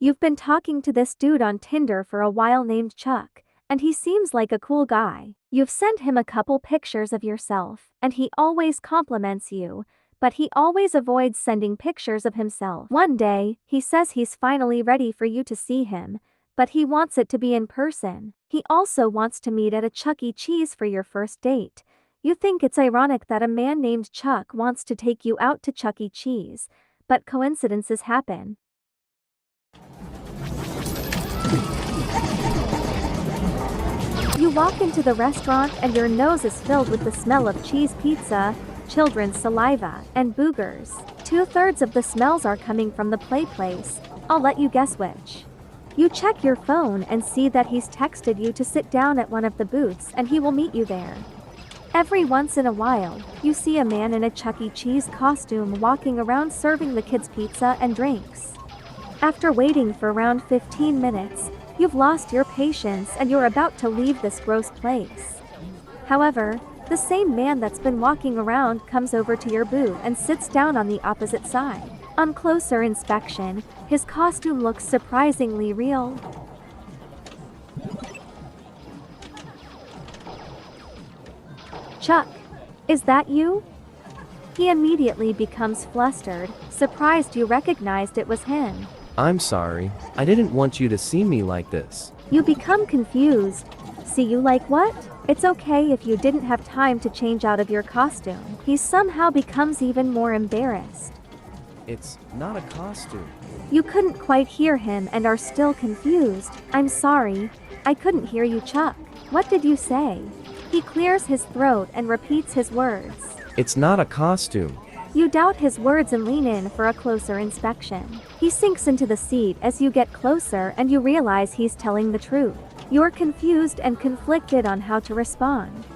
You've been talking to this dude on Tinder for a while named Chuck, and he seems like a cool guy. You've sent him a couple pictures of yourself, and he always compliments you, but he always avoids sending pictures of himself. One day, he says he's finally ready for you to see him, but he wants it to be in person. He also wants to meet at a Chuck E. Cheese for your first date. You think it's ironic that a man named Chuck wants to take you out to Chuck E. Cheese, but coincidences happen. You walk into the restaurant and your nose is filled with the smell of cheese pizza, children's saliva, and boogers. 2/3 of the smells are coming from the play place. I'll let you guess which. You check your phone and see that he's texted you to sit down at one of the booths and he will meet you there. Every once in a while, you see a man in a Chuck E. Cheese costume walking around serving the kids pizza and drinks. After waiting for around 15 minutes, you've lost your patience and you're about to leave this gross place. However, the same man that's been walking around comes over to your booth and sits down on the opposite side. On closer inspection, his costume looks surprisingly real. Chuck, is that you? He immediately becomes flustered, surprised you recognized it was him. I'm sorry, I didn't want you to see me like this. You become confused. See you like what? It's okay if you didn't have time to change out of your costume. He somehow becomes even more embarrassed. It's not a costume. You couldn't quite hear him and are still confused. I'm sorry, I couldn't hear you, Chuck. What did you say? He clears his throat and repeats his words. It's not a costume. You doubt his words and lean in for a closer inspection. He sinks into the seat as you get closer and you realize he's telling the truth. You're confused and conflicted on how to respond.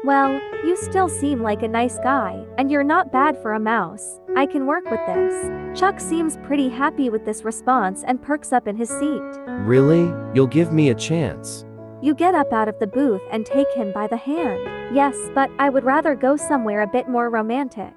Well, you still seem like a nice guy, and you're not bad for a mouse. I can work with this. Chuck seems pretty happy with this response and perks up in his seat. Really? You'll give me a chance? You get up out of the booth and take him by the hand. Yes, but I would rather go somewhere a bit more romantic.